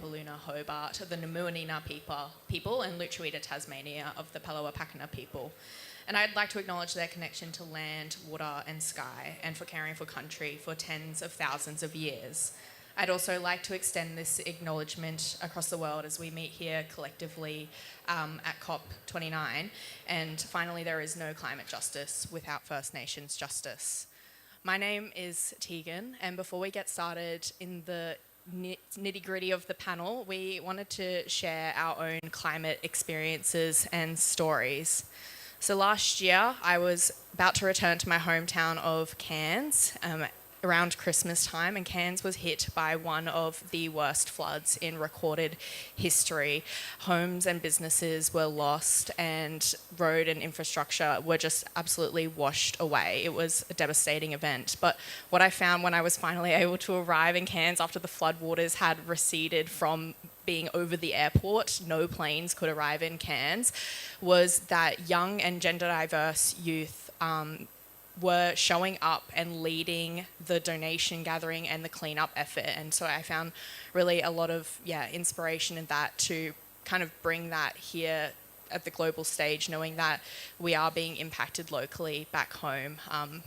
Nipaluna Hobart of the Namuanina people and Lutz, Tasmania of the Palawapakana people. And I'd like to acknowledge their connection to land, water and sky, and for caring for country for tens of thousands of years. I'd also like to extend this acknowledgement across the world as we meet here collectively at COP29. And finally, there is no climate justice without First Nations justice. My name is Tegan, and before we get started in the nitty-gritty of the panel, we wanted to share our own climate experiences and stories. So last year, I was about to return to my hometown of Cairns around Christmas time, and Cairns was hit by one of the worst floods in recorded history. Homes and businesses were lost, and road and infrastructure were just absolutely washed away. It was a devastating event. But what I found when I was finally able to arrive in Cairns after the floodwaters had receded from being over the airport, no planes could arrive in Cairns, was that young and gender diverse youth were showing up and leading the donation gathering and the cleanup effort. And so I found really a lot of inspiration in that to kind of bring that here at the global stage, knowing that we are being impacted locally back home. Hi,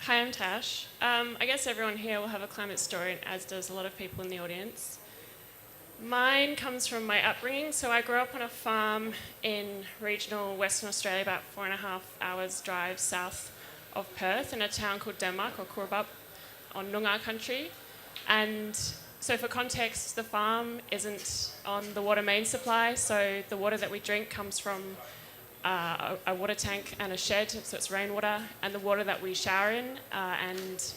I'm Tash. I guess everyone here will have a climate story, as does a lot of people in the audience. Mine comes from my upbringing. So I grew up on a farm in regional Western Australia, about 4.5 hours drive south of Perth, in a town called Denmark, or Kurubap, on Noongar country. And so for context, the farm isn't on the water main supply, so the water that we drink comes from a water tank and a shed, so it's rainwater, and the water that we shower in and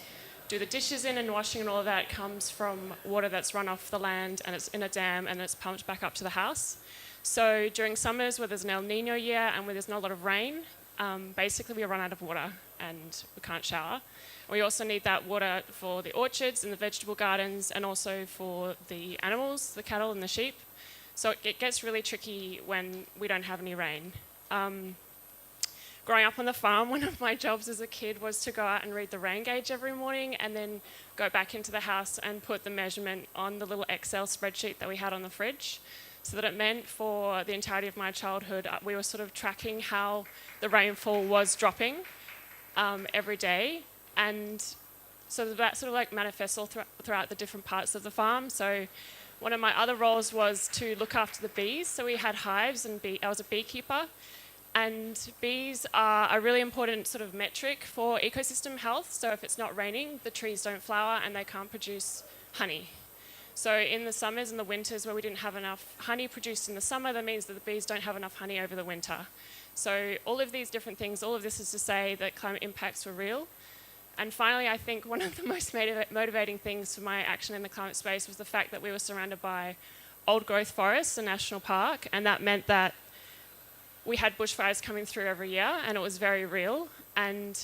do the dishes in and washing and all of that comes from water that's run off the land, and it's in a dam and it's pumped back up to the house. So during summers where there's an El Nino year and where there's not a lot of rain, basically we run out of water and we can't shower. We also need that water for the orchards and the vegetable gardens, and also for the animals, the cattle and the sheep. So it gets really tricky when we don't have any rain. Growing up on the farm, one of my jobs as a kid was to go out and read the rain gauge every morning and then go back into the house and put the measurement on the little Excel spreadsheet that we had on the fridge. So that it meant for the entirety of my childhood, we were sort of tracking how the rainfall was dropping every day. And so that sort of like manifests all throughout the different parts of the farm. So one of my other roles was to look after the bees. So we had hives, and I was a beekeeper. And bees are a really important sort of metric for ecosystem health. So if it's not raining, the trees don't flower and they can't produce honey. So in the summers and the winters where we didn't have enough honey produced in the summer, that means that the bees don't have enough honey over the winter. So all of these different things, all of this is to say that climate impacts were real. And finally, I think one of the most motivating things for my action in the climate space was the fact that we were surrounded by old growth forests, a national park, and that meant that we had bushfires coming through every year, and it was very real. And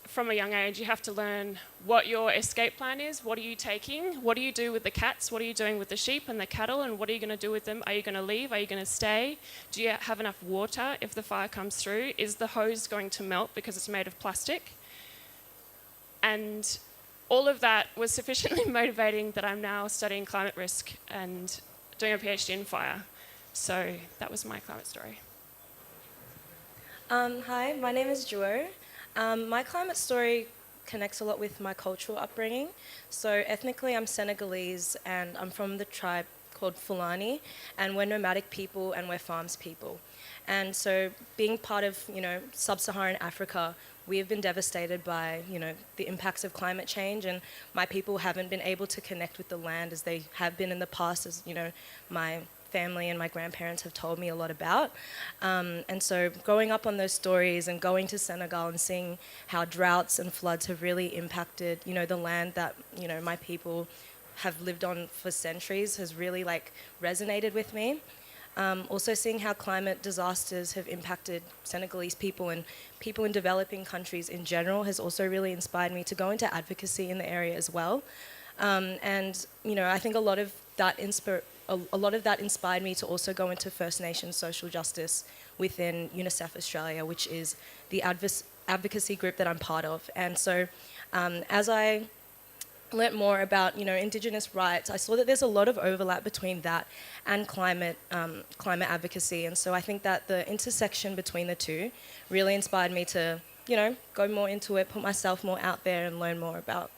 from a young age, you have to learn what your escape plan is. What are you taking? What do you do with the cats? What are you doing with the sheep and the cattle? And what are you going to do with them? Are you going to leave? Are you going to stay? Do you have enough water if the fire comes through? Is the hose going to melt because it's made of plastic? And all of that was sufficiently motivating that I'm now studying climate risk and doing a PhD in fire. So that was my climate story. Hi, my name is Juo. My climate story connects a lot with my cultural upbringing. So ethnically, I'm Senegalese, and I'm from the tribe called Fulani, and we're nomadic people and we're farms people. And so being part of, sub-Saharan Africa, we have been devastated by, the impacts of climate change, and my people haven't been able to connect with the land as they have been in the past, as, my family and my grandparents have told me a lot about. And so growing up on those stories and going to Senegal and seeing how droughts and floods have really impacted, the land that, my people have lived on for centuries has really resonated with me. Also seeing how climate disasters have impacted Senegalese people and people in developing countries in general has also really inspired me to go into advocacy in the area as well. And I think a lot of that inspired me to also go into First Nations social justice within UNICEF Australia, which is the advocacy group that I'm part of. And so as I learnt more about, Indigenous rights, I saw that there's a lot of overlap between that and climate advocacy. And so I think that the intersection between the two really inspired me to, go more into it, put myself more out there and learn more about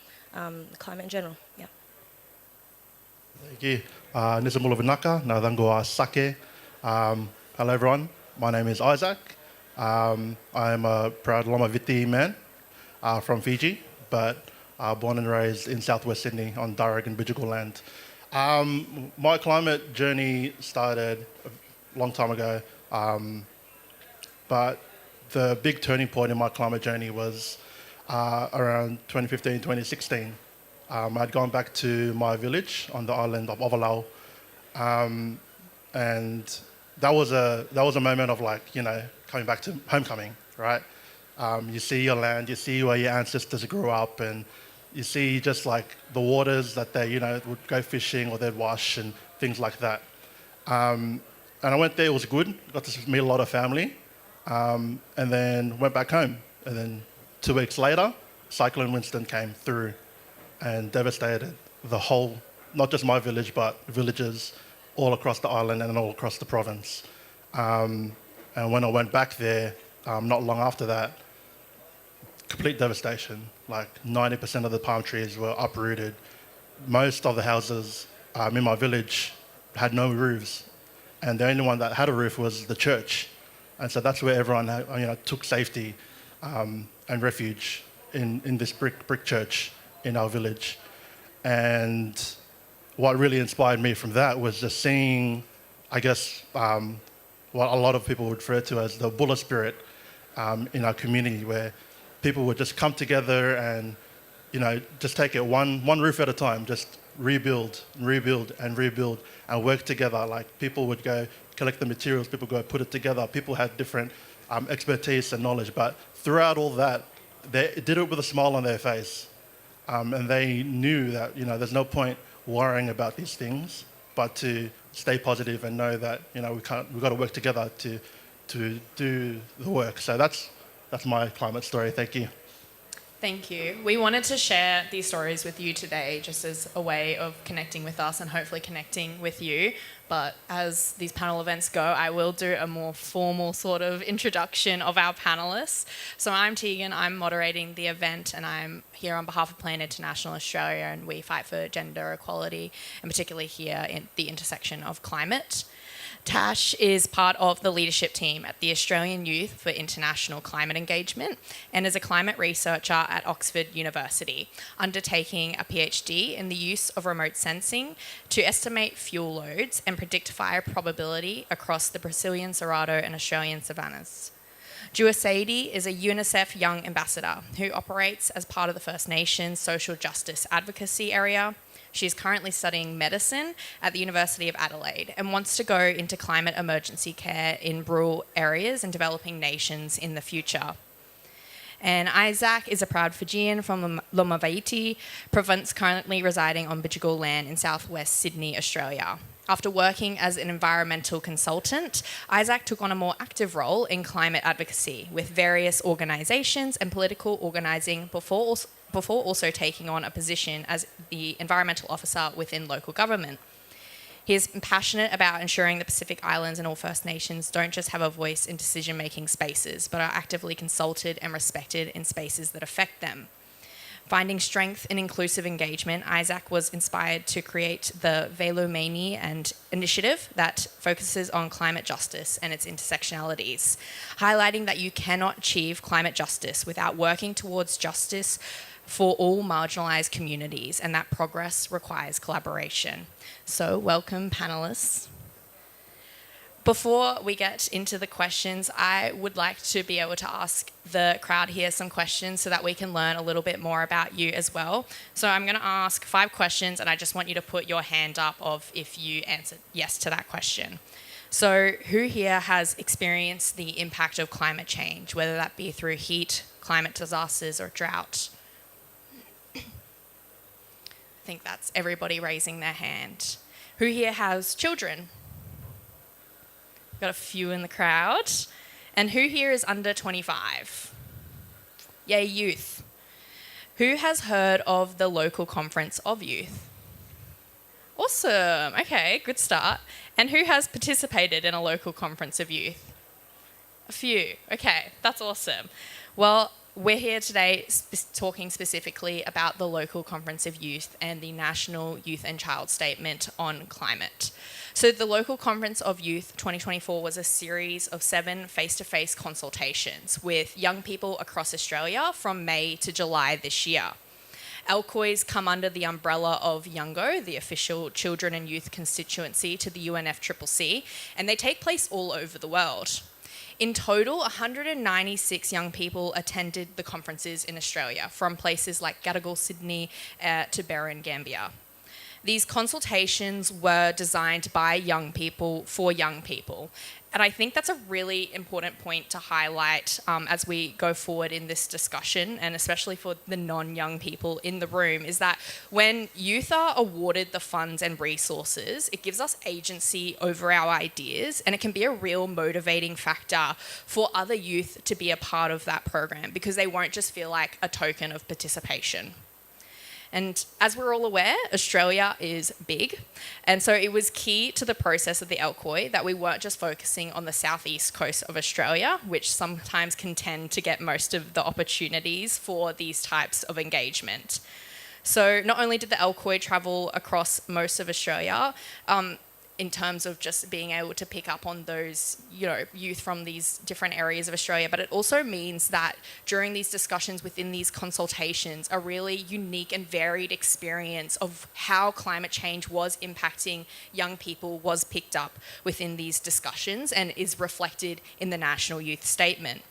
climate in general. Yeah. Thank you. Nisamula Vinaka, Nadangoa Sake. Hello everyone, my name is Isaac. I'm a proud Lomaviti man from Fiji, but born and raised in southwest Sydney on Darug and Bidjigal land. My climate journey started a long time ago, but the big turning point in my climate journey was around 2015, 2016. I'd gone back to my village on the island of Ovalau, and that was a moment of coming back to homecoming, right? You see your land, you see where your ancestors grew up, and you see just like the waters that they, would go fishing or they'd wash and things like that. And I went there, it was good, got to meet a lot of family, and then went back home. And then 2 weeks later, Cyclone Winston came through and devastated the whole, not just my village, but villages all across the island and all across the province. And when I went back there, not long after that, complete devastation. Like 90% of the palm trees were uprooted. Most of the houses in my village had no roofs, and the only one that had a roof was the church. And so that's where everyone took safety and refuge in this brick church in our village. And what really inspired me from that was just seeing, I guess, what a lot of people would refer to as the Bulla spirit in our community, where people would just come together and, just take it one roof at a time, just rebuild and work together. Like people would go collect the materials, people go put it together. People had different expertise and knowledge, but throughout all that, they did it with a smile on their face. And they knew that, there's no point worrying about these things, but to stay positive and know that, we've got to work together to do the work. So that's my climate story. Thank you. Thank you. We wanted to share these stories with you today just as a way of connecting with us and hopefully connecting with you. But as these panel events go, I will do a more formal sort of introduction of our panellists. So I'm Tegan, I'm moderating the event, and I'm here on behalf of Plan International Australia, and we fight for gender equality, and particularly here in the intersection of climate. Tash is part of the leadership team at the Australian Youth for International Climate Engagement and is a climate researcher at Oxford University, undertaking a PhD in the use of remote sensing to estimate fuel loads and predict fire probability across the Brazilian Cerrado and Australian savannas. Jewoseydi is a UNICEF Young Ambassador who operates as part of the First Nations social justice advocacy area. She's currently studying medicine at the University of Adelaide and wants to go into climate emergency care in rural areas and developing nations in the future. And Isaac is a proud Fijian from Lomaviti province, currently residing on Bidjigal land in southwest Sydney, Australia. After working as an environmental consultant, Isaac took on a more active role in climate advocacy with various organisations and political organising before also taking on a position as the environmental officer within local government. He is passionate about ensuring the Pacific Islands and all First Nations don't just have a voice in decision-making spaces, but are actively consulted and respected in spaces that affect them. Finding strength in inclusive engagement, Isaac was inspired to create the Veilomani initiative that focuses on climate justice and its intersectionalities, highlighting that you cannot achieve climate justice without working towards justice for all marginalised communities, and that progress requires collaboration. So welcome, panellists. Before we get into the questions, I would like to be able to ask the crowd here some questions so that we can learn a little bit more about you as well. So I'm going to ask 5 questions, and I just want you to put your hand up of if you answered yes to that question. So who here has experienced the impact of climate change, whether that be through heat, climate disasters, or drought? I think that's everybody raising their hand. Who here has children? Got a few in the crowd. And who here is under 25? Yay, youth. Who has heard of the local conference of youth? Awesome. Okay, good start. And who has participated in a local conference of youth? A few. Okay, that's awesome. Well, we're here today talking specifically about the local conference of youth and the National Youth and Child Statement on Climate. So the Local Conference of Youth 2024 was a series of 7 face-to-face consultations with young people across Australia from May to July this year. LCOYs come under the umbrella of Youngo, the official children and youth constituency to the UNFCCC, and they take place all over the world. In total, 196 young people attended the conferences in Australia, from places like Gadigal, Sydney to Berrin, Gambia. These consultations were designed by young people for young people. And I think that's a really important point to highlight as we go forward in this discussion, and especially for the non-young people in the room, is that when youth are awarded the funds and resources, it gives us agency over our ideas, and it can be a real motivating factor for other youth to be a part of that program, because they won't just feel like a token of participation. And as we're all aware, Australia is big. And so it was key to the process of the LCOY that we weren't just focusing on the southeast coast of Australia, which sometimes can tend to get most of the opportunities for these types of engagement. So not only did the LCOY travel across most of Australia, in terms of just being able to pick up on those, youth from these different areas of Australia, but it also means that during these discussions within these consultations, a really unique and varied experience of how climate change was impacting young people was picked up within these discussions and is reflected in the National Youth Statement.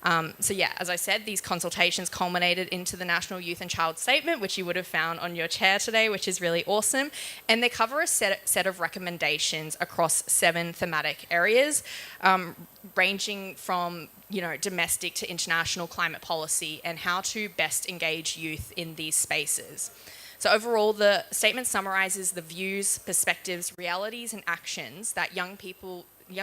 As I said, these consultations culminated into the National Youth and Child Statement, which you would have found on your chair today, which is really awesome. And they cover a set of recommendations across 7 thematic areas, ranging from domestic to international climate policy and how to best engage youth in these spaces. So overall, the statement summarises the views, perspectives, realities and actions that young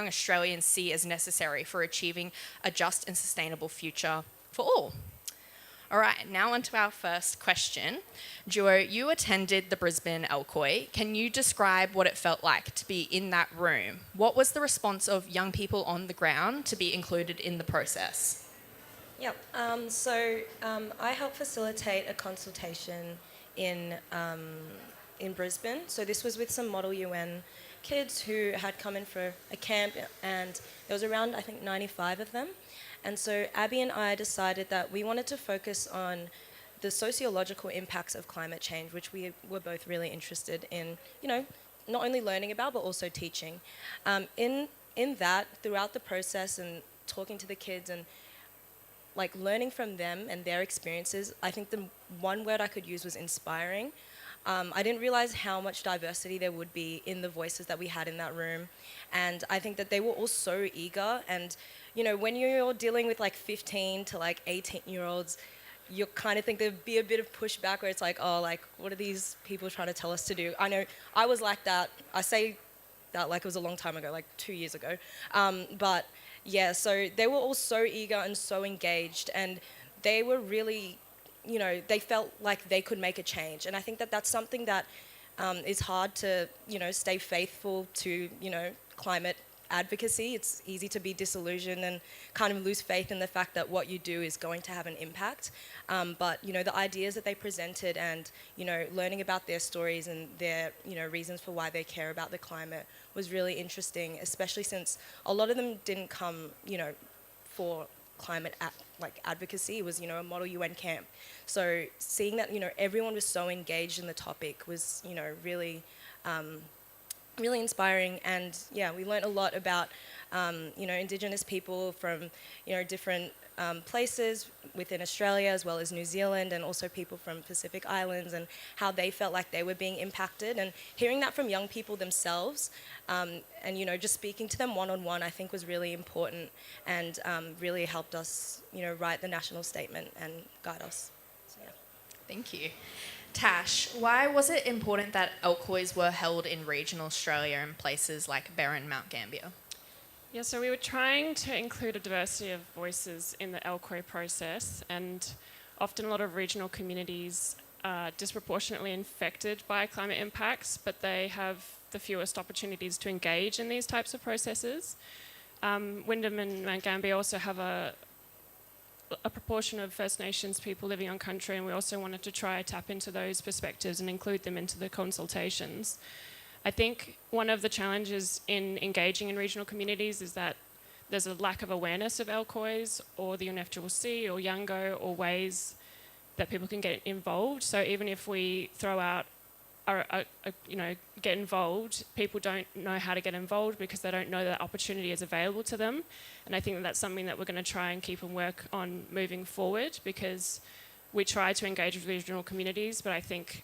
Australians see as necessary for achieving a just and sustainable future for all. All right, now on to our first question. Jewo, you attended the Brisbane LCOY. Can you describe what it felt like to be in that room? What was the response of young people on the ground to be included in the process? Yep. I helped facilitate a consultation in Brisbane. So this was with some Model UN kids who had come in for a camp, and there was around, I think, 95 of them. And so Abby and I decided that we wanted to focus on the sociological impacts of climate change, which we were both really interested in, not only learning about, but also teaching. In that, throughout the process and talking to the kids and learning from them and their experiences, I think the one word I could use was inspiring. I didn't realize how much diversity there would be in the voices that we had in that room. And I think that they were all so eager. And, when you're dealing with 15 to 18-year-olds, you kind of think there'd be a bit of pushback where it's what are these people trying to tell us to do? I know I was like that. I say that like it was a long time ago, 2 years ago. So they were all so eager and so engaged, and they were really, they felt like they could make a change. And I think that that's something that is hard to, stay faithful to, climate advocacy. It's easy to be disillusioned and kind of lose faith in the fact that what you do is going to have an impact. But the ideas that they presented and, learning about their stories and their, reasons for why they care about the climate was really interesting, especially since a lot of them didn't come, for climate advocacy. It was, a Model UN camp. So seeing that, everyone was so engaged in the topic was, really really inspiring. And we learned a lot about Indigenous people from different places within Australia as well as New Zealand, and also people from Pacific Islands, and how they felt like they were being impacted. And hearing that from young people themselves, and just speaking to them one-on-one, I think was really important, and really helped us write the national statement and guide us. So, Thank you. Tash, why was it important that LCOYs were held in regional Australia in places like Berrin, Mount Gambier? Yeah, so we were trying to include a diversity of voices in the LCOY process, and often a lot of regional communities are disproportionately infected by climate impacts, but they have the fewest opportunities to engage in these types of processes. Wyndham and Mount Gambier also have a proportion of First Nations people living on country, and we also wanted to try to tap into those perspectives and include them into the consultations. I think one of the challenges in engaging in regional communities is that there's a lack of awareness of LCOIs or the UNICEF Jewoseydi or Yango or ways that people can get involved. So even if we throw out, get involved, people don't know how to get involved because they don't know that opportunity is available to them. And I think that that's something that we're going to try and keep and work on moving forward, because we try to engage with regional communities, but I think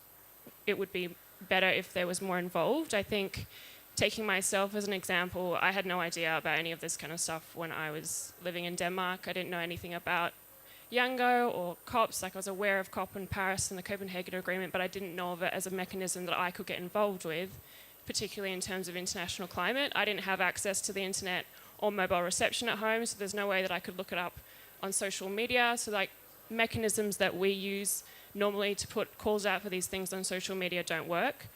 it would be better if there was more involved. I think, taking myself as an example, I had no idea about any of this kind of stuff when I was living in Denmark. I didn't know anything about Yango or COPs. Like, I was aware of COP in Paris and the Copenhagen Agreement, but I didn't know of it as a mechanism that I could get involved with, particularly in terms of international climate. I didn't have access to the internet or mobile reception at home, so there's no way that I could look it up on social media. So like, mechanisms that we use normally to put calls out for these things on social media don't work.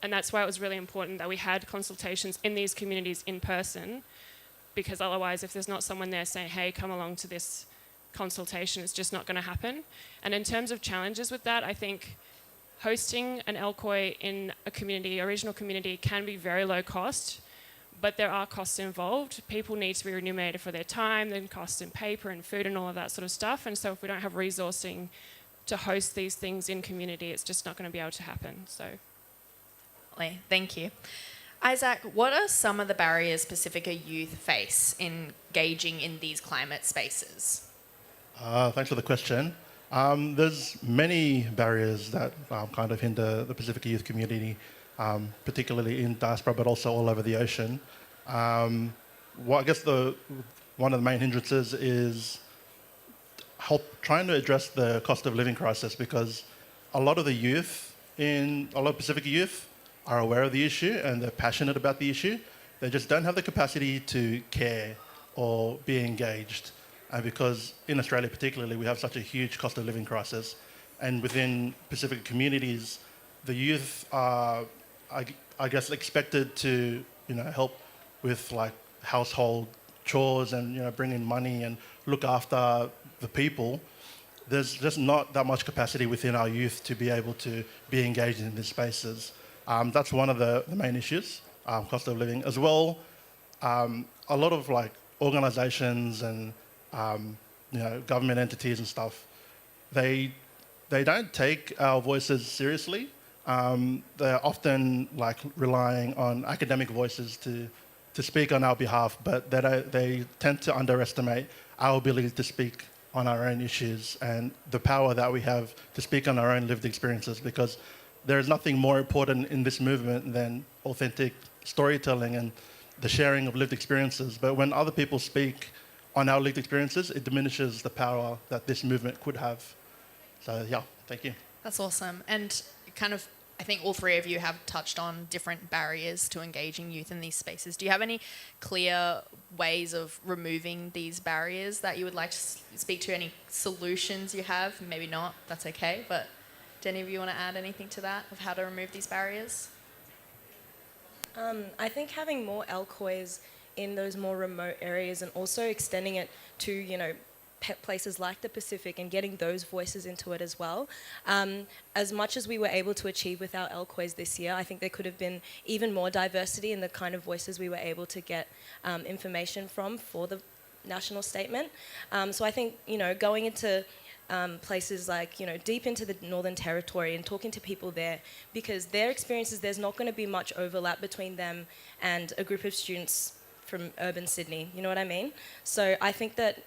And that's why it was really important that we had consultations in these communities in person, because otherwise, if there's not someone there saying, hey, come along to this consultation, it's just not going to happen. And in terms of challenges with that, I think hosting an LCOI in a community, a regional community, can be very low cost, but there are costs involved. People need to be remunerated for their time, then costs in paper and food and all of that sort of stuff. And so if we don't have resourcing to host these things in community, it's just not going to be able to happen. So. Thank you. Isaac, what are some of the barriers Pacifica youth face in engaging in these climate spaces? Thanks for the question. There's many barriers that kind of hinder the Pacifica youth community, particularly in diaspora, but also all over the ocean. I guess one of the main hindrances is trying to address the cost of living crisis, because a lot of Pacifica youth are aware of the issue and they're passionate about the issue. They just don't have the capacity to care or be engaged. And because in Australia particularly, we have such a huge cost of living crisis, and within Pacific communities, the youth are, I guess, expected to, help with like household chores and, bring in money and look after the people. There's just not that much capacity within our youth to be able to be engaged in these spaces. That's one of the main issues, cost of living. As well, a lot of like organisations and government entities and stuff, they don't take our voices seriously. They're often like relying on academic voices to speak on our behalf, but they tend to underestimate our ability to speak on our own issues and the power that we have to speak on our own lived experiences, because there is nothing more important in this movement than authentic storytelling and the sharing of lived experiences. But when other people speak on our lived experiences, it diminishes the power that this movement could have. So yeah, thank you. That's awesome. And kind of, I think all three of you have touched on different barriers to engaging youth in these spaces. Do you have any clear ways of removing these barriers that you would like to speak to? Any solutions you have? Maybe not, that's okay. But do any of you want to add anything to that, of how to remove these barriers? I think having more LCOIs in those more remote areas, and also extending it to, places like the Pacific, and getting those voices into it as well. As much as we were able to achieve with our LCOIs this year, I think there could have been even more diversity in the kind of voices we were able to get information from for the national statement. So I think, going into places like, deep into the Northern Territory and talking to people there, because their experiences, there's not going to be much overlap between them and a group of students from urban Sydney, you know what I mean? So I think that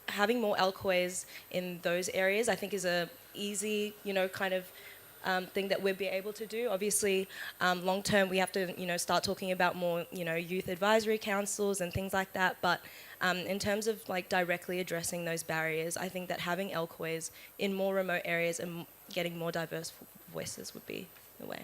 having more LCOIs in those areas, I think, is a easy, kind of thing that we'll be able to do. Obviously, long term, we have to, start talking about more, youth advisory councils and things like that. But in terms of like directly addressing those barriers, I think that having LCOIs in more remote areas and getting more diverse voices would be the way.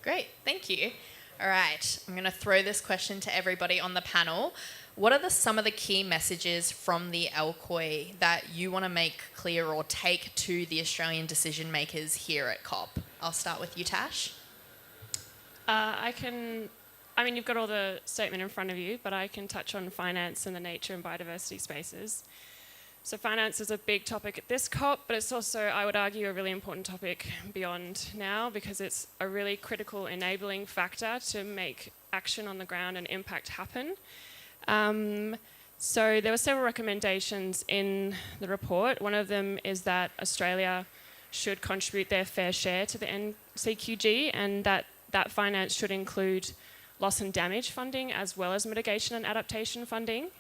Great, thank you. All right, I'm going to throw this question to everybody on the panel. What are some of the key messages from the LCOI that you want to make clear or take to the Australian decision makers here at COP? I'll start with you, Tash. You've got all the statement in front of you, but I can touch on finance and the nature and biodiversity spaces. So finance is a big topic at this COP, but it's also, I would argue, a really important topic beyond now because it's a really critical enabling factor to make action on the ground and impact happen. So there were several recommendations in the report. One of them is that Australia should contribute their fair share to the NCQG and that finance should include loss and damage funding as well as mitigation and adaptation funding.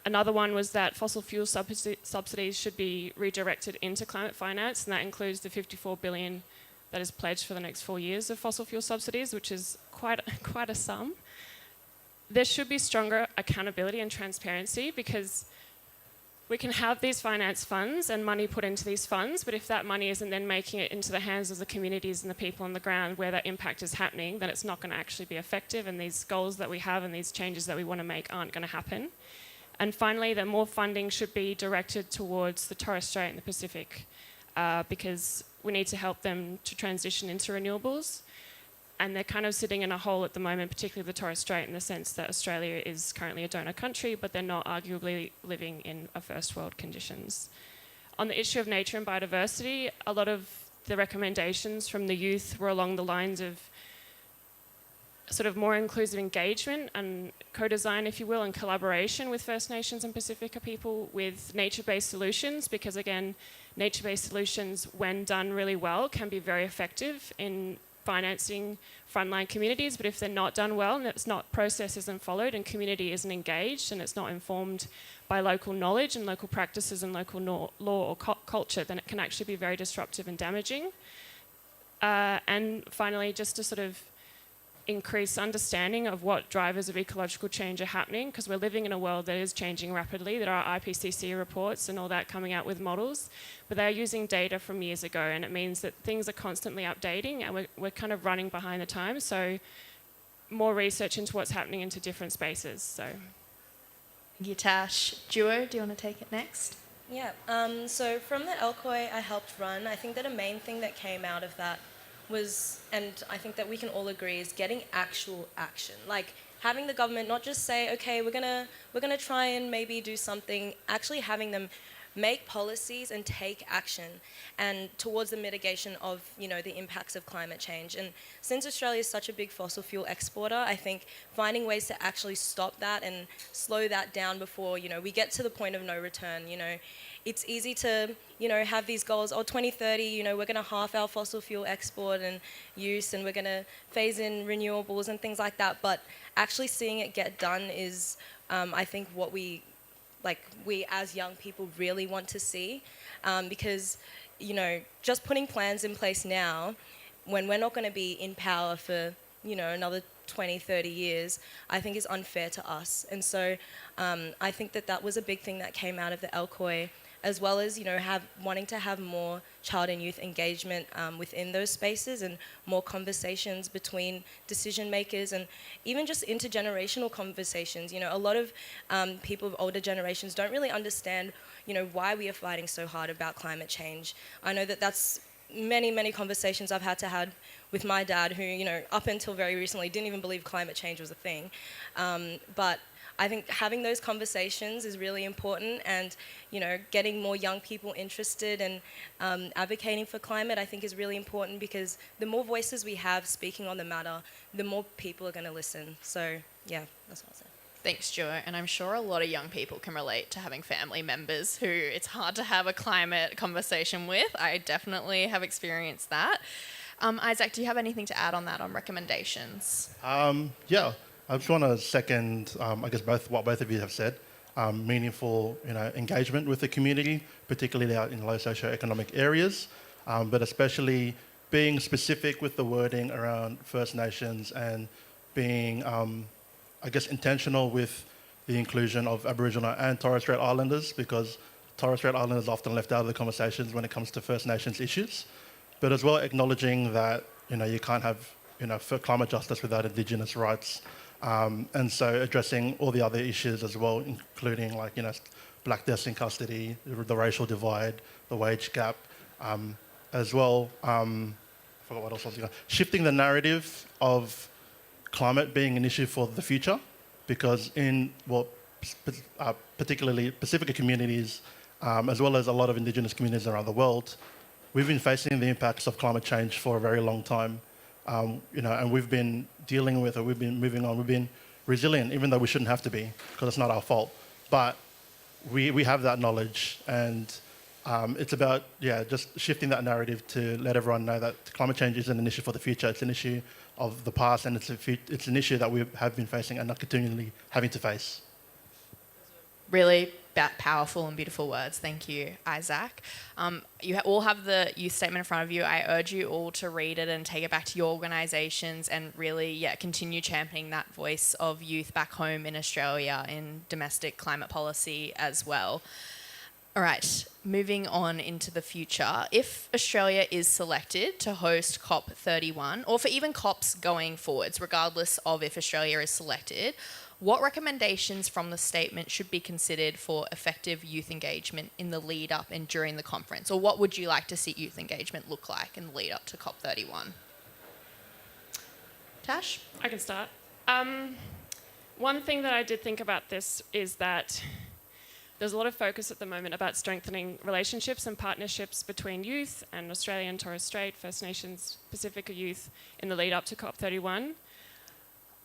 Another one was that fossil fuel subsidies should be redirected into climate finance, and that includes the $54 billion that is pledged for the next 4 years of fossil fuel subsidies, which is quite a sum. There should be stronger accountability and transparency because we can have these finance funds and money put into these funds, but if that money isn't then making it into the hands of the communities and the people on the ground where that impact is happening, then it's not going to actually be effective, and these goals that we have and these changes that we want to make aren't going to happen. And finally, that more funding should be directed towards the Torres Strait and the Pacific because we need to help them to transition into renewables. And they're kind of sitting in a hole at the moment, particularly the Torres Strait, in the sense that Australia is currently a donor country, but they're not arguably living in a first world conditions. On the issue of nature and biodiversity, a lot of the recommendations from the youth were along the lines of sort of more inclusive engagement and co-design, if you will, and collaboration with First Nations and Pacifica people with nature-based solutions, because again, nature-based solutions, when done really well, can be very effective in financing frontline communities, but if they're not done well and process isn't followed and community isn't engaged and it's not informed by local knowledge and local practices and local law or culture, then it can actually be very disruptive and damaging. And finally, just to sort of increase understanding of what drivers of ecological change are happening, because we're living in a world that is changing rapidly. There are IPCC reports and all that coming out with models, but they're using data from years ago, and it means that things are constantly updating and we're kind of running behind the times. So more research into what's happening into different spaces. So Thank you, Tash. Jewo, do you want to take it next? Yeah, so from the LCOI I helped run, I think that a main thing that came out of that was, and I think that we can all agree, is getting actual action. Like having the government not just say, okay, we're gonna try and maybe do something, actually having them make policies and take action and towards the mitigation of, the impacts of climate change. And since Australia is such a big fossil fuel exporter, I think finding ways to actually stop that and slow that down before, we get to the point of no return. It's easy to, have these goals, 2030, we're going to halve our fossil fuel export and use, and we're going to phase in renewables and things like that. But actually seeing it get done is, I think, what we as young people really want to see. Because, just putting plans in place now, when we're not going to be in power for, another 20, 30 years, I think is unfair to us. And so I think that was a big thing that came out of the LCOI, as well as, wanting to have more child and youth engagement within those spaces and more conversations between decision makers and even just intergenerational conversations. A lot of people of older generations don't really understand, why we are fighting so hard about climate change. I know that that's many conversations I've had to have with my dad, who, up until very recently didn't even believe climate change was a thing. But I think having those conversations is really important, and getting more young people interested and advocating for climate, I think, is really important, because the more voices we have speaking on the matter, the more people are going to listen. So yeah, that's what I'll say. Thanks, Joe. And I'm sure a lot of young people can relate to having family members who it's hard to have a climate conversation with. I definitely have experienced that. Isaac, do you have anything to add on that, on recommendations? Yeah. I just want to second, what both of you have said. Meaningful, engagement with the community, particularly out in low socioeconomic areas, but especially being specific with the wording around First Nations and being, intentional with the inclusion of Aboriginal and Torres Strait Islanders, because Torres Strait Islanders are often left out of the conversations when it comes to First Nations issues. But as well acknowledging that, you can't have for climate justice without Indigenous rights. And so addressing all the other issues as well, including black deaths in custody, the racial divide, the wage gap, as well. I forgot what else I was going to. Shifting the narrative of climate being an issue for the future, because in particularly Pacifica communities, as well as a lot of Indigenous communities around the world, we've been facing the impacts of climate change for a very long time. And we've been dealing with it, we've been moving on, we've been resilient, even though we shouldn't have to be, because it's not our fault. But we have that knowledge, and it's about, just shifting that narrative to let everyone know that climate change isn't an issue for the future, it's an issue of the past, and it's an issue that we have been facing and are continually having to face. Really powerful and beautiful words. Thank you, Isaac. You all have the youth statement in front of you. I urge you all to read it and take it back to your organisations and really, continue championing that voice of youth back home in Australia in domestic climate policy as well. All right, moving on into the future. If Australia is selected to host COP31, or for even COPs going forwards, regardless of if Australia is selected, what recommendations from the statement should be considered for effective youth engagement in the lead up and during the conference? Or what would you like to see youth engagement look like in the lead up to COP31? Tash? I can start. One thing that I did think about this is that there's a lot of focus at the moment about strengthening relationships and partnerships between youth and Australian, Torres Strait, First Nations, Pacifica youth in the lead up to COP31.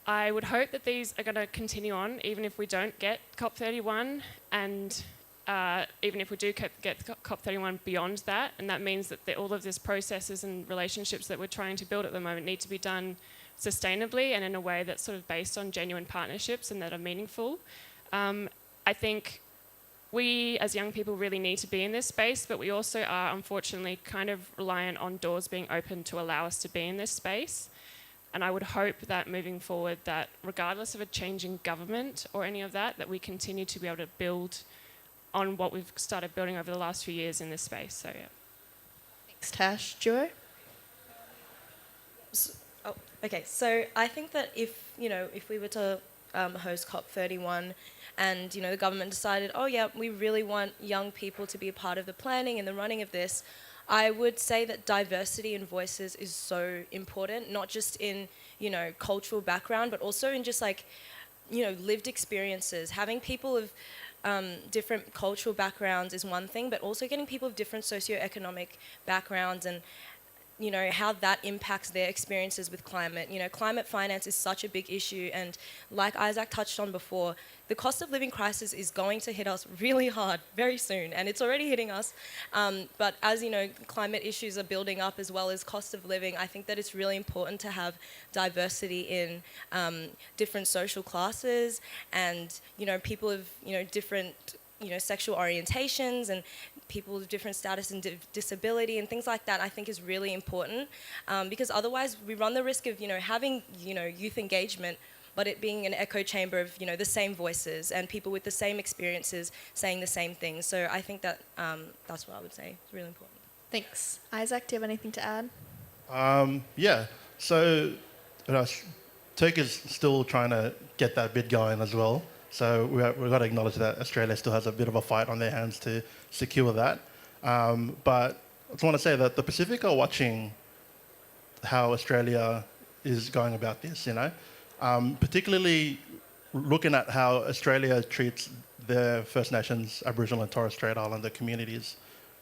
I would hope that these are going to continue on even if we don't get COP31, and even if we do get COP31 beyond that. And that means that all of these processes and relationships that we're trying to build at the moment need to be done sustainably and in a way that's sort of based on genuine partnerships and that are meaningful. I think we as young people really need to be in this space, but we also are unfortunately kind of reliant on doors being open to allow us to be in this space. And I would hope that moving forward, that regardless of a changing government or any of that, that we continue to be able to build on what we've started building over the last few years in this space. So, yeah. Thanks, Tash. Joe? So I think that if we were to host COP31 and, the government decided, we really want young people to be a part of the planning and the running of this, I would say that diversity in voices is so important, not just in, cultural background, but also in just lived experiences. Having people of different cultural backgrounds is one thing, but also getting people of different socioeconomic backgrounds and how that impacts their experiences with climate. Climate finance is such a big issue, and like Isaac touched on before, the cost of living crisis is going to hit us really hard very soon, and it's already hitting us. But as climate issues are building up as well as cost of living, I think that it's really important to have diversity in different social classes and people of different sexual orientations and people with different status and disability and things like that. I think is really important because otherwise we run the risk of having youth engagement, but it being an echo chamber of the same voices and people with the same experiences saying the same things. So I think that that's what I would say. It's really important. Thanks. Isaac, do you have anything to add? So Turkey's still trying to get that bid going as well. So we've got to acknowledge that Australia still has a bit of a fight on their hands to secure that. But I just want to say that the Pacific are watching how Australia is going about this, particularly looking at how Australia treats their First Nations, Aboriginal and Torres Strait Islander communities,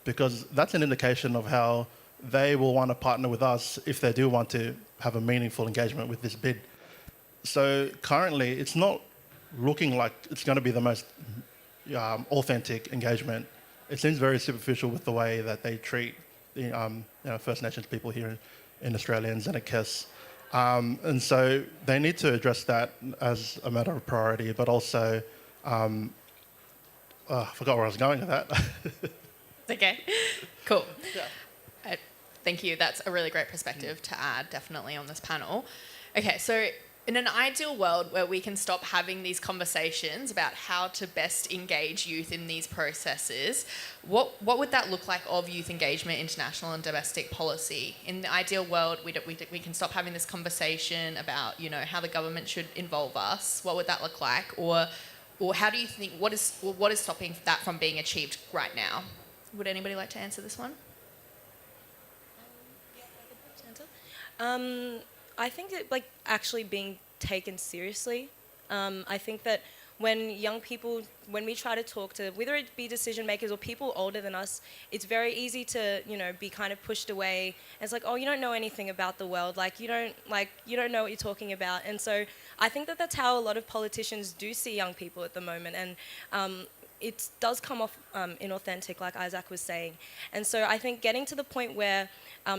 because that's an indication of how they will want to partner with us if they do want to have a meaningful engagement with this bid. So currently, it's not looking like it's going to be the most authentic engagement. It seems very superficial with the way that they treat the First Nations people here in Australia and Xenakis. And so they need to address that as a matter of priority, but also, I forgot where I was going with that. Okay, cool. Thank you. That's a really great perspective to add, definitely, on this panel. Okay, so In an ideal world where we can stop having these conversations about how to best engage youth in these processes, what would that look like of youth engagement, international and domestic policy? In the ideal world, we can stop having this conversation about, you know, how the government should involve us. What would that look like? Or how do you think, what is stopping that from being achieved right now? Would anybody like to answer this one? I think it, like, actually being taken seriously. I think that when we try to talk to, whether it be decision makers or people older than us, it's very easy to, you know, be kind of pushed away. It's like, oh, you don't know anything about the world. You don't know what you're talking about. And so I think that that's how a lot of politicians do see young people at the moment. And it does come off inauthentic, like Isaac was saying. And so I think getting to the point where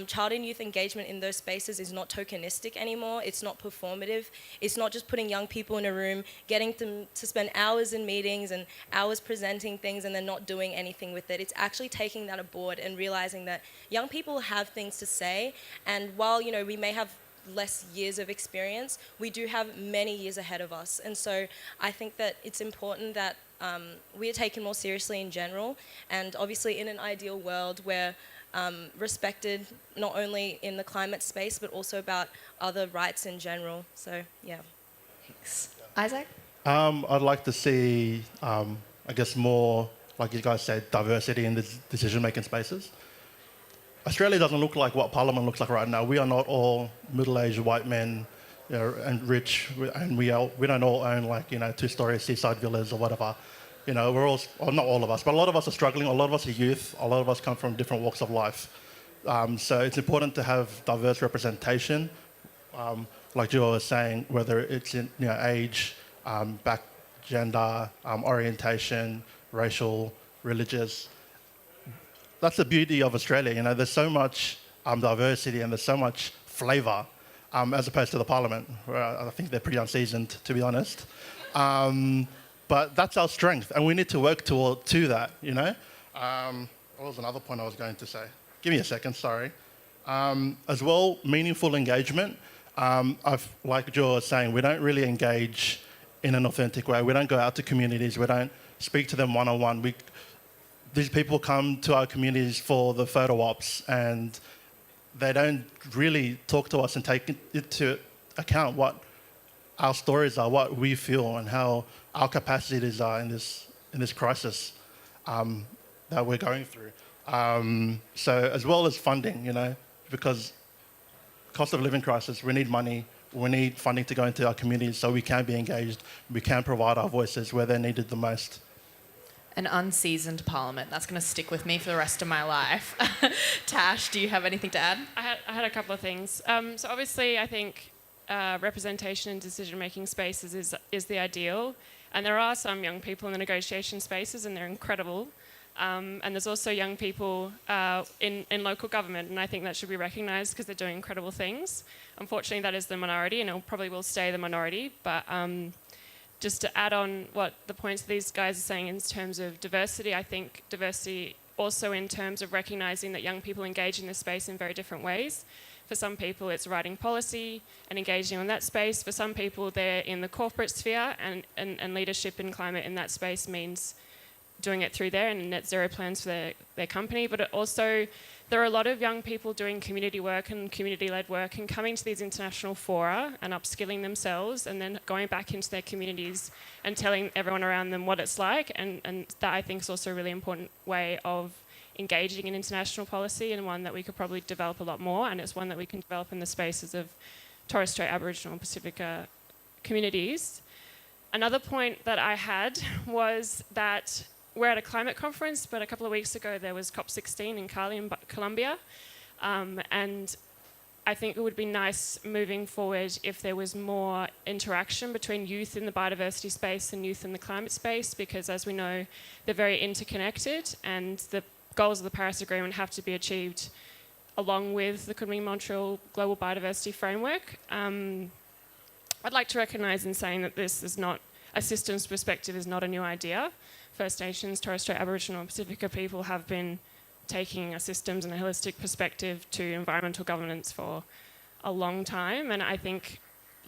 child and youth engagement in those spaces is not tokenistic anymore, it's not performative, it's not just putting young people in a room, getting them to spend hours in meetings and hours presenting things and then not doing anything with it. It's actually taking that aboard and realizing that young people have things to say, and while, you know, we may have less years of experience, we do have many years ahead of us. And so I think that it's important that we are taken more seriously in general, and obviously in an ideal world where respected not only in the climate space but also about other rights in general. So yeah. Thanks. Isaac? I'd like to see, I guess, more, like you guys said, diversity in the decision-making spaces. Australia doesn't look like what Parliament looks like right now. We are not all middle-aged white men, you know, and rich, and we don't all own, like, you know, two-story seaside villas or whatever. You know, we're all, well, not all of us, but a lot of us are struggling. A lot of us are youth. A lot of us come from different walks of life. So it's important to have diverse representation, like Joe was saying, whether it's in, you know, age, gender, orientation, racial, religious. That's the beauty of Australia. You know, there's so much diversity and there's so much flavour, as opposed to the Parliament, where I think they're pretty unseasoned, to be honest. But that's our strength, and we need to work to that, you know? What was another point I was going to say? Give me a second, sorry. As well, meaningful engagement. Like Joe was saying, we don't really engage in an authentic way. We don't go out to communities. We don't speak to them one-on-one. These people come to our communities for the photo ops, and they don't really talk to us and take into account what our stories are, what we feel, and how our capacities are in this crisis that we're going through. So as well as funding, you know, because cost of living crisis, we need money, we need funding to go into our communities so we can be engaged, we can provide our voices where they're needed the most. An unseasoned Parliament. That's going to stick with me for the rest of my life. Tash, do you have anything to add? I had a couple of things. So obviously, I think representation in decision-making spaces is the ideal. And there are some young people in the negotiation spaces, and they're incredible. And there's also young people in local government, and I think that should be recognised because they're doing incredible things. Unfortunately, that is the minority, and it probably will stay the minority. But just to add on what the points these guys are saying in terms of diversity, I think diversity also in terms of recognising that young people engage in this space in very different ways. For some people, it's writing policy and engaging on that space. For some people, they're in the corporate sphere, and leadership in climate in that space means doing it through there and net zero plans for their company. But also, there are a lot of young people doing community work and community-led work and coming to these international fora and upskilling themselves and then going back into their communities and telling everyone around them what it's like. And that, I think, is also a really important way of engaging in international policy, and one that we could probably develop a lot more, and it's one that we can develop in the spaces of Torres Strait Aboriginal and Pacifica communities. Another point that I had was that we're at a climate conference, but a couple of weeks ago there was COP16 in Cali in Colombia, and I think it would be nice moving forward if there was more interaction between youth in the biodiversity space and youth in the climate space, because as we know, they're very interconnected, and the goals of the Paris Agreement have to be achieved along with the Kunming-Montreal Global Biodiversity Framework. I'd like to recognise in saying that this is not, a systems perspective is not a new idea. First Nations, Torres Strait Aboriginal and Pacifica people have been taking a systems and a holistic perspective to environmental governance for a long time, and I think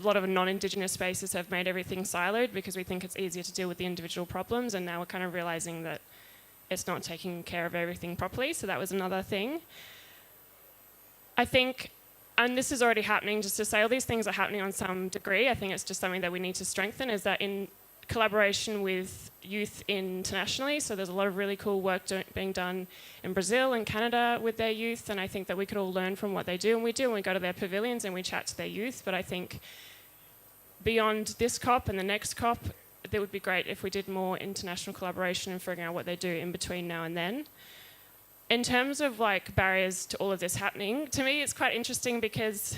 lot of non-Indigenous spaces have made everything siloed because we think it's easier to deal with the individual problems, and now we're kind of realising that it's not taking care of everything properly. So that was another thing. I think, and this is already happening, just to say all these things are happening on some degree. I think it's just something that we need to strengthen, is that in collaboration with youth internationally. So there's a lot of really cool work being done in Brazil and Canada with their youth, and I think that we could all learn from what they do, and we do, and we go to their pavilions and we chat to their youth. But I think beyond this COP and the next COP, it would be great if we did more international collaboration and figuring out what they do in between now and then. In terms of like barriers to all of this happening, to me it's quite interesting because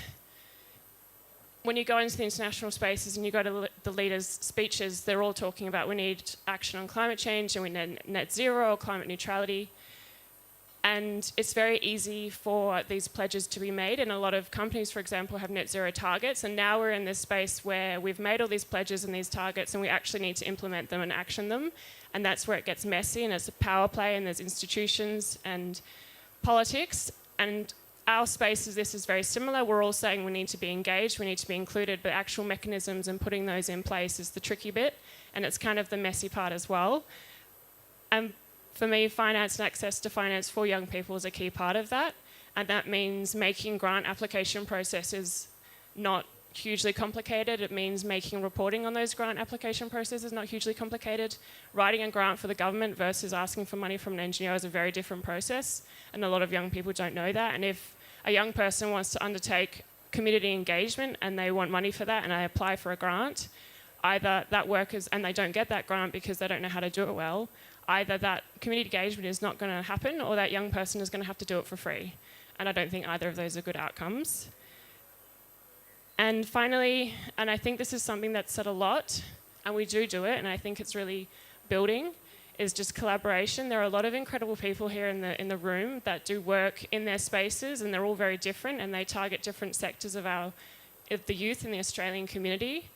when you go into the international spaces and you go to the leaders' speeches, they're all talking about we need action on climate change and we need net zero or climate neutrality. And it's very easy for these pledges to be made. And a lot of companies, for example, have net zero targets. And now we're in this space where we've made all these pledges and these targets and we actually need to implement them and action them. And that's where it gets messy, and it's a power play, and there's institutions and politics. And our spaces, this is very similar. We're all saying we need to be engaged, we need to be included, but actual mechanisms and putting those in place is the tricky bit, and it's kind of the messy part as well. And for me, finance and access to finance for young people is a key part of that, and that means making grant application processes not hugely complicated. It means making reporting on those grant application processes not hugely complicated. Writing a grant for the government versus asking for money from an NGO is a very different process, and a lot of young people don't know that. And if a young person wants to undertake community engagement and they want money for that and they apply for a grant, either that work is, and they don't get that grant because they don't know how to do it well, either that community engagement is not going to happen or that young person is going to have to do it for free. And I don't think either of those are good outcomes. And finally, and I think this is something that's said a lot, and we do it, and I think it's really building, is just collaboration. There are a lot of incredible people here in the room that do work in their spaces, and they're all very different, and they target different sectors of the youth in the Australian community.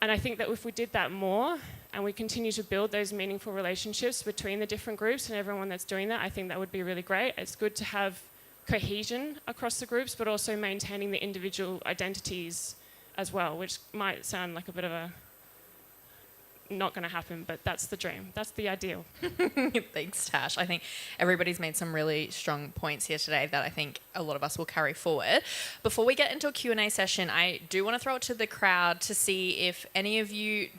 And I think that if we did that more, and we continue to build those meaningful relationships between the different groups and everyone that's doing that, I think that would be really great. It's good to have cohesion across the groups, but also maintaining the individual identities as well, which might sound like a bit of a not going to happen, but that's the dream. That's the ideal. Thanks, Tash. I think everybody's made some really strong points here today that I think a lot of us will carry forward. Before we get into a Q&A session, I do want to throw it to the crowd to see if any of you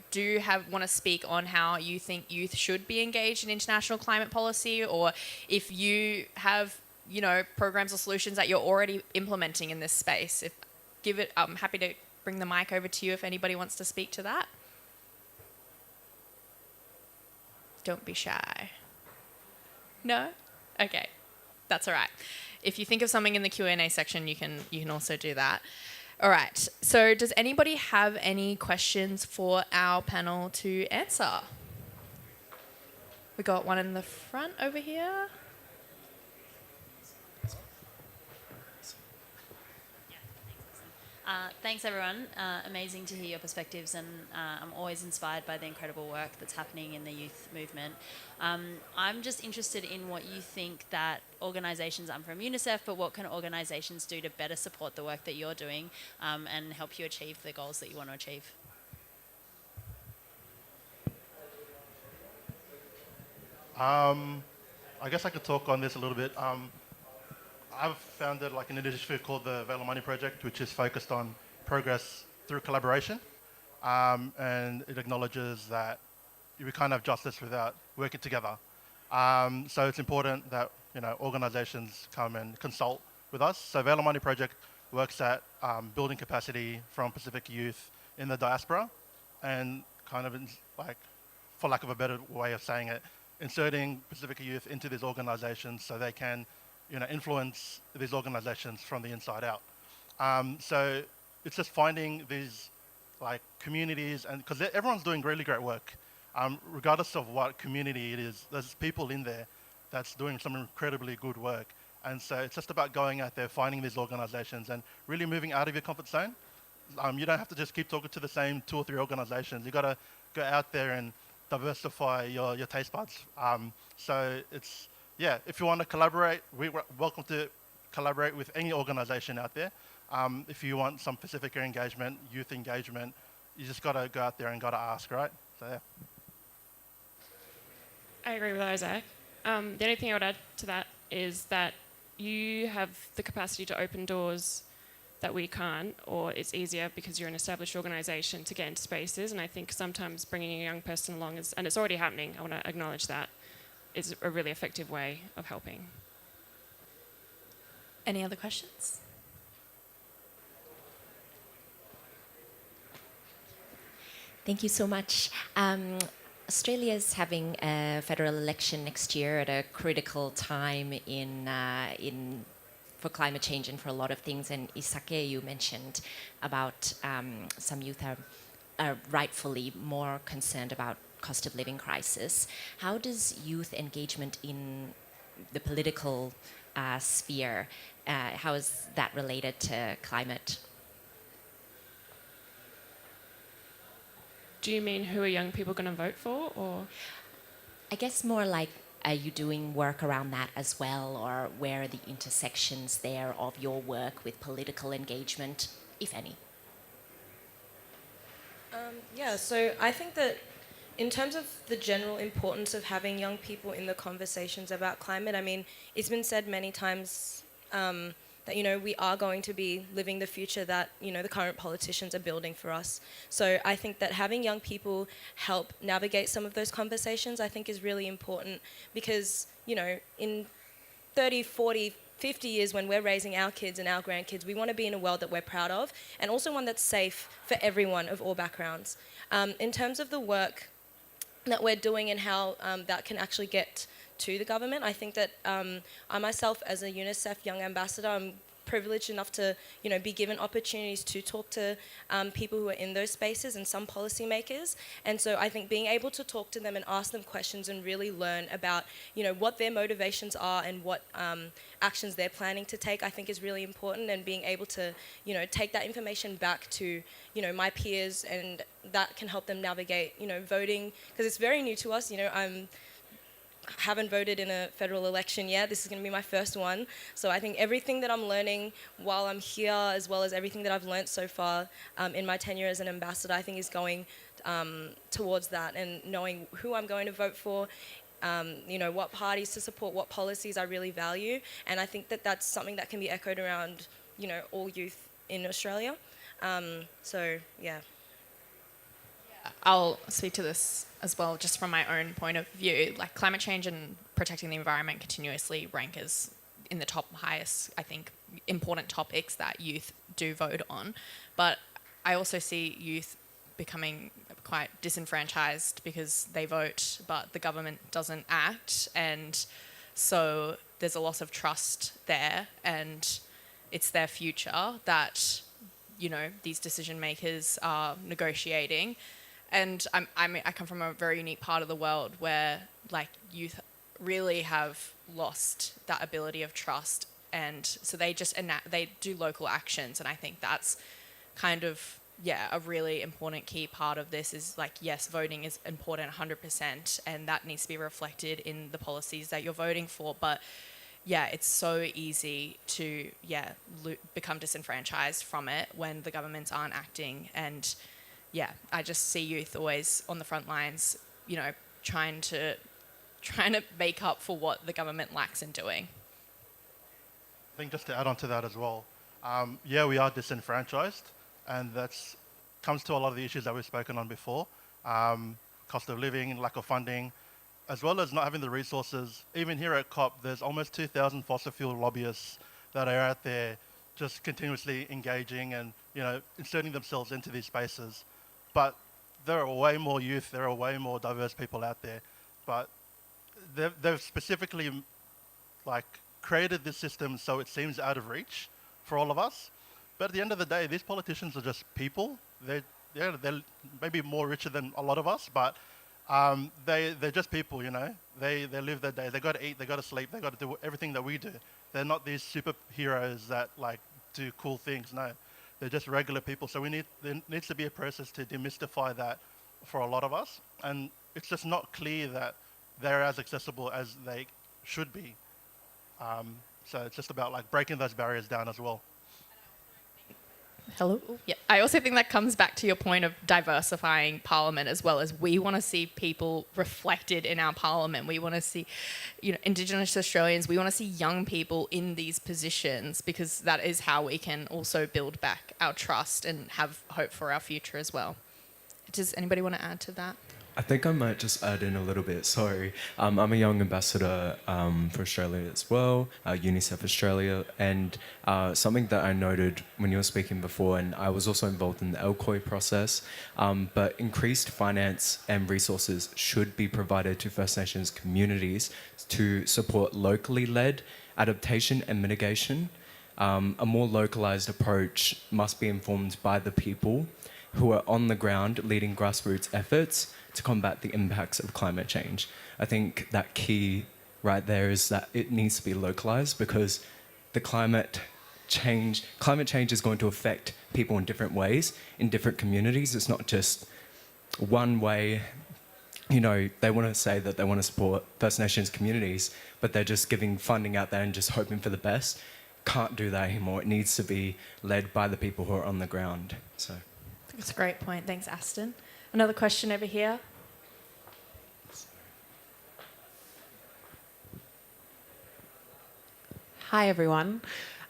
want to speak on how you think youth should be engaged in international climate policy, or if you have, programs or solutions that you're already implementing in this space. I'm happy to bring the mic over to you if anybody wants to speak to that. Don't be shy. No? Okay. That's all right. If you think of something in the Q&A section, you can also do that. All right. So does anybody have any questions for our panel to answer? We got one in the front over here. Thanks, everyone. Amazing to hear your perspectives, and I'm always inspired by the incredible work that's happening in the youth movement. I'm just interested in what you think that organisations, I'm from UNICEF, but what can organisations do to better support the work that you're doing and help you achieve the goals that you want to achieve? I guess I could talk on this a little bit. I've founded an initiative called the Veilomani project, which is focused on progress through collaboration, and it acknowledges that we can't have justice without working together. So it's important that organisations come and consult with us. So Veilomani project works at building capacity from Pacific youth in the diaspora, and kind of for lack of a better way of saying it, inserting Pacific youth into these organisations so they can influence these organisations from the inside out. So it's just finding these communities, and because everyone's doing really great work, regardless of what community it is, there's people in there that's doing some incredibly good work. And so it's just about going out there, finding these organisations and really moving out of your comfort zone. You don't have to just keep talking to the same 2 or 3 organisations. You've got to go out there and diversify your taste buds. So if you want to collaborate, we're welcome to collaborate with any organisation out there. If you want some Pacifica engagement, youth engagement, you just got to go out there and got to ask, right? So yeah. I agree with Isaac. The only thing I would add to that is that you have the capacity to open doors that we can't, or it's easier because you're an established organisation to get into spaces. And I think sometimes bringing a young person along is, and it's already happening, I want to acknowledge that, is a really effective way of helping. Any other questions? Thank you so much. Australia is having a federal election next year at a critical time in for climate change and for a lot of things. And Isake, you mentioned about some youth are rightfully more concerned about cost of living crisis. How does youth engagement in the political sphere, how is that related to climate? Do you mean who are young people going to vote for, or? I guess more like, are you doing work around that as well, or where are the intersections there of your work with political engagement, if any? Yeah, so I think that in terms of the general importance of having young people in the conversations about climate, I mean, it's been said many times that, you know, we are going to be living the future that, you know, the current politicians are building for us. So I think that having young people help navigate some of those conversations, I think is really important because, you know, in 30, 40, 50 years when we're raising our kids and our grandkids, we want to be in a world that we're proud of and also one that's safe for everyone of all backgrounds. In terms of the work that we're doing and how that can actually get to the government, I think that I myself, as a UNICEF Young Ambassador, I'm privileged enough to, you know, be given opportunities to talk to people who are in those spaces and some policymakers. And so I think being able to talk to them and ask them questions and really learn about, you know, what their motivations are and what actions they're planning to take, I think is really important. And being able to, you know, take that information back to, you know, my peers, and that can help them navigate, you know, voting, because it's very new to us. You know, haven't voted in a federal election yet. This is going to be my first one. So I think everything that I'm learning while I'm here, as well as everything that I've learned so far in my tenure as an ambassador, I think is going towards that, and knowing who I'm going to vote for, you know, what parties to support, what policies I really value. And I think that that's something that can be echoed around, you know, all youth in Australia. So, yeah. I'll speak to this as well, just from my own point of view. Like, climate change and protecting the environment continuously rank as in the top highest, I think, important topics that youth do vote on. But I also see youth becoming quite disenfranchised because they vote, but the government doesn't act. And so there's a loss of trust there, and it's their future that, you know, these decision makers are negotiating. And I come from a very unique part of the world where, like, youth really have lost that ability of trust, and so they just they do local actions. And I think that's kind of, yeah, a really important key part of this is, like, yes, voting is important 100%, and that needs to be reflected in the policies that you're voting for. But yeah, it's so easy to become disenfranchised from it when the governments aren't acting. And yeah, I just see youth always on the front lines, you know, trying to make up for what the government lacks in doing. I think just to add on to that as well, yeah, we are disenfranchised, and that's comes to a lot of the issues that we've spoken on before, cost of living, lack of funding, as well as not having the resources. Even here at COP, there's almost 2,000 fossil fuel lobbyists that are out there just continuously engaging and, you know, inserting themselves into these spaces. But there are way more youth, there are way more diverse people out there. But they've specifically, like, created this system so it seems out of reach for all of us. But at the end of the day, these politicians are just people. They're maybe more richer than a lot of us, but they're just people, you know. They live their day. They got to eat, they got to sleep, they got to do everything that we do. They're not these superheroes that, like, do cool things. No, they're just regular people. So there needs to be a process to demystify that for a lot of us. And it's just not clear that they're as accessible as they should be. So it's just about, like, breaking those barriers down as well. Hello? Yeah. I also think that comes back to your point of diversifying Parliament as well, as we want to see people reflected in our Parliament. We want to see, Indigenous Australians, we want to see young people in these positions, because that is how we can also build back our trust and have hope for our future as well. Does anybody want to add to that? I think I might just add in a little bit. Sorry, I'm a young ambassador for Australia as well, UNICEF Australia, and something that I noted when you were speaking before, and I was also involved in the LCOI process, but increased finance and resources should be provided to First Nations communities to support locally led adaptation and mitigation. A more localised approach must be informed by the people who are on the ground leading grassroots efforts to combat the impacts of climate change. I think that key right there is that it needs to be localized, because the climate change is going to affect people in different ways, in different communities. It's not just one way. They want to say that they want to support First Nations communities, but they're just giving funding out there and just hoping for the best. Can't do that anymore. It needs to be led by the people who are on the ground. So. That's a great point. Thanks, Aston. Another question over here. Hi, everyone.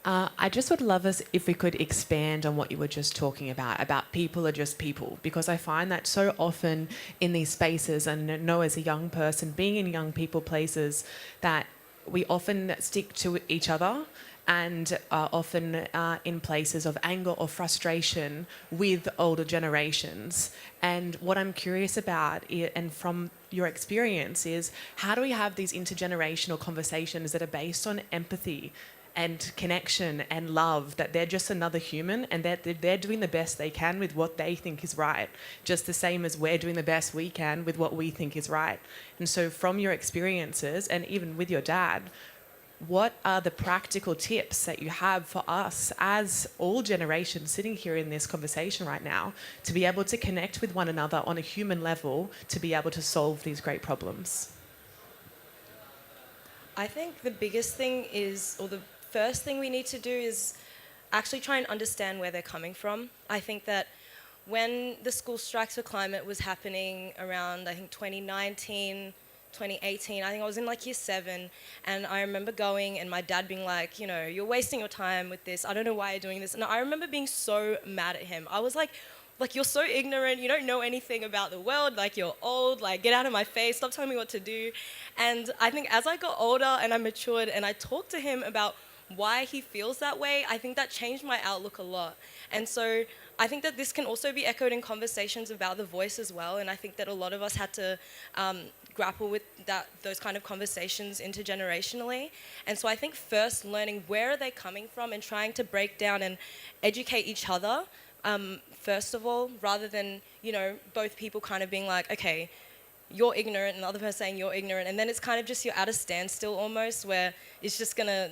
I just would love us if we could expand on what you were just talking about people are just people, because I find that so often in these spaces, and know as a young person, being in young people places, that we often stick to each other and are often in places of anger or frustration with older generations. And what I'm curious about, and from your experience, is how do we have these intergenerational conversations that are based on empathy and connection and love, that they're just another human and that they're doing the best they can with what they think is right, just the same as we're doing the best we can with what we think is right. And so from your experiences, and even with your dad, what are the practical tips that you have for us as all generations sitting here in this conversation right now to be able to connect with one another on a human level to be able to solve these great problems? I think the biggest thing is, or the first thing we need to do is actually try and understand where they're coming from. I think that when the school strikes for climate was happening around, 2019, 2018, I think I was in year 7, and I remember going and my dad being like, you're wasting your time with this, I don't know why you're doing this. And I remember being so mad at him. I was like, you're so ignorant, you don't know anything about the world, you're old, get out of my face, stop telling me what to do. And I think as I got older and I matured and I talked to him about why he feels that way, I think that changed my outlook a lot. And so I think that this can also be echoed in conversations about the voice as well, and I think that a lot of us had to grapple with those kind of conversations intergenerationally. And so I think first learning where are they coming from and trying to break down and educate each other, first of all, rather than, both people kind of being like, okay, you're ignorant, and the other person saying you're ignorant, and then it's kind of just you're at a standstill almost, where it's just gonna,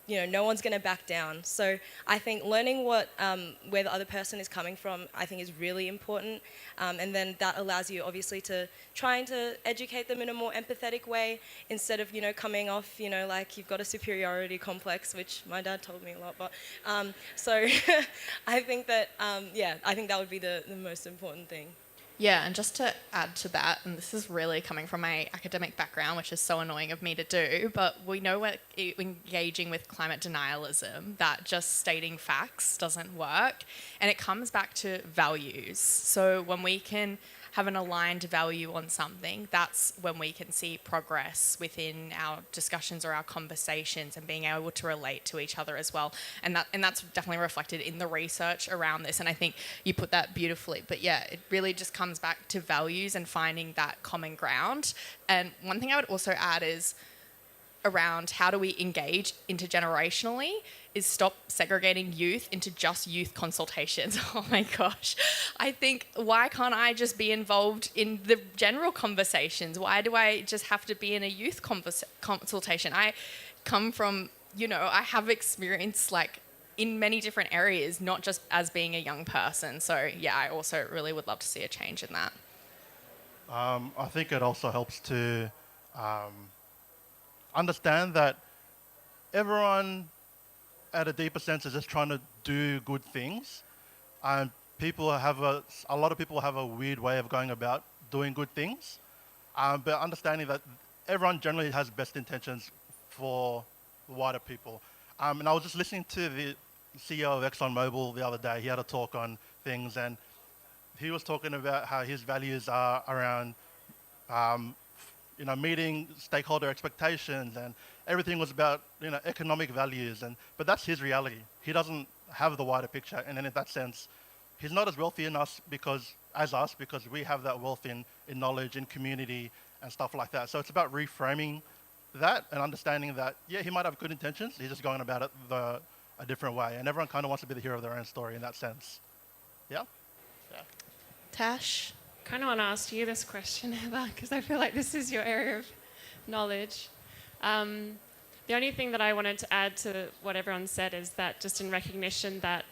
no one's going to back down. So I think learning where the other person is coming from, I think is really important. And then that allows you obviously to trying to educate them in a more empathetic way instead of, coming off, like you've got a superiority complex, which my dad told me a lot. But so I think that, I think that would be the most important thing. Yeah, and just to add to that, and this is really coming from my academic background, which is so annoying of me to do, but we know we're engaging with climate denialism, that just stating facts doesn't work, and it comes back to values. So when we can have an aligned value on something, that's when we can see progress within our discussions or our conversations and being able to relate to each other as well. And that's definitely reflected in the research around this. And I think you put that beautifully. But yeah, it really just comes back to values and finding that common ground. And one thing I would also add is around how do we engage intergenerationally is stop segregating youth into just youth consultations. Oh my gosh. I think, why can't I just be involved in the general conversations? Why do I just have to be in a youth consultation? I come from, I have experience in many different areas, not just as being a young person. So yeah, I also really would love to see a change in that. I think it also helps to understand that everyone at a deeper sense is just trying to do good things. And people have a lot of people have a weird way of going about doing good things, but understanding that everyone generally has best intentions for wider people. And I was just listening to the CEO of ExxonMobil the other day. He had a talk on things, and he was talking about how his values are around, meeting stakeholder expectations, and everything was about, economic values. But that's his reality. He doesn't have the wider picture, and then in that sense, he's not as wealthy as us because we have that wealth in knowledge, in community, and stuff like that. So it's about reframing that and understanding that, yeah, he might have good intentions. He's just going about it a different way, and everyone kind of wants to be the hero of their own story in that sense. Yeah. Tash? Kind of want to ask you this question, Heather, because I feel like this is your area of knowledge. The only thing that I wanted to add to what everyone said is that just in recognition that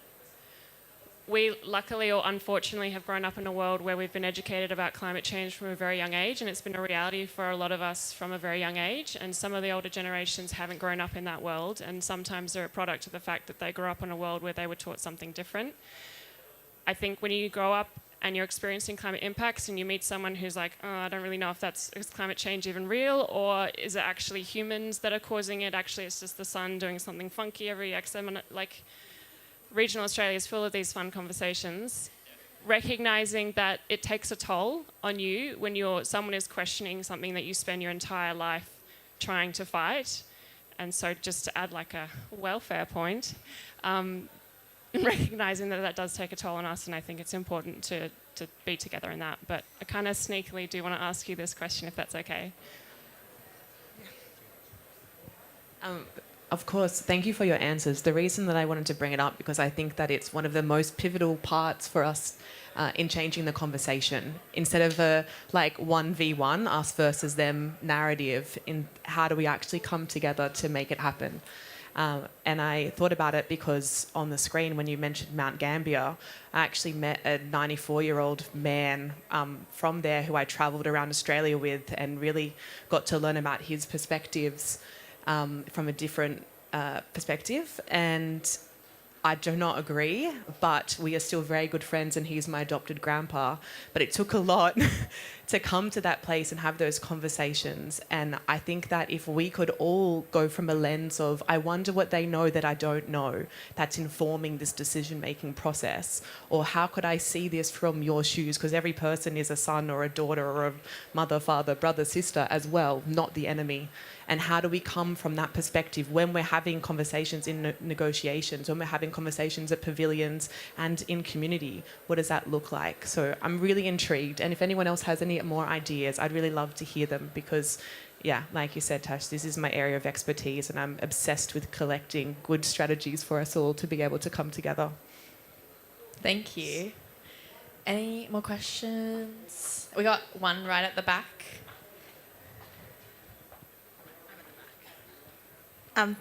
we luckily or unfortunately have grown up in a world where we've been educated about climate change from a very young age, and it's been a reality for a lot of us from a very young age, and some of the older generations haven't grown up in that world, and sometimes they're a product of the fact that they grew up in a world where they were taught something different. I think when you grow up and you're experiencing climate impacts and you meet someone who's like, oh, I don't really know if is climate change even real, or is it actually humans that are causing it? Actually, it's just the sun doing something funky every X minute. Like, regional Australia is full of these fun conversations. Recognizing that it takes a toll on you when someone is questioning something that you spend your entire life trying to fight. And so just to add like a welfare point, recognizing that does take a toll on us, and I think it's important to be together in that. But I kind of sneakily do want to ask you this question, if that's okay. Of course, thank you for your answers. The reason that I wanted to bring it up, because I think that it's one of the most pivotal parts for us in changing the conversation. Instead of a 1v1, us versus them narrative, in how do we actually come together to make it happen? And I thought about it because on the screen, when you mentioned Mount Gambier, I actually met a 94-year-old man from there who I travelled around Australia with, and really got to learn about his perspectives from a different perspective. And I do not agree, but we are still very good friends, and he's my adopted grandpa. But it took a lot to come to that place and have those conversations. And I think that if we could all go from a lens of, I wonder what they know that I don't know, that's informing this decision-making process, or how could I see this from your shoes? Because every person is a son or a daughter or a mother, father, brother, sister as well, not the enemy. And how do we come from that perspective when we're having conversations in negotiations, when we're having conversations at pavilions and in community? What does that look like? So I'm really intrigued. And if anyone else has any more ideas, I'd really love to hear them, because, yeah, like you said, Tash, this is my area of expertise, and I'm obsessed with collecting good strategies for us all to be able to come together. Thank you. Any more questions? We got one right at the back.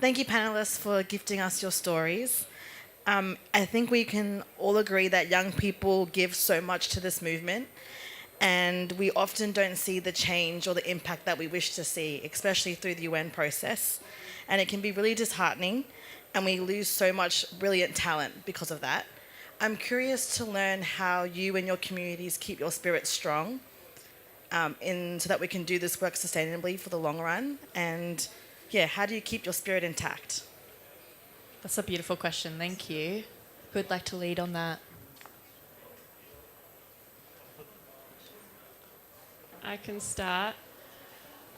Thank you, panellists, for gifting us your stories. I think we can all agree that young people give so much to this movement, and we often don't see the change or the impact that we wish to see, especially through the UN process. And it can be really disheartening, and we lose so much brilliant talent because of that. I'm curious to learn how you and your communities keep your spirit strong, so that we can do this work sustainably for the long run. And yeah, how do you keep your spirit intact? That's a beautiful question. Thank you. Who'd like to lead on that? I can start.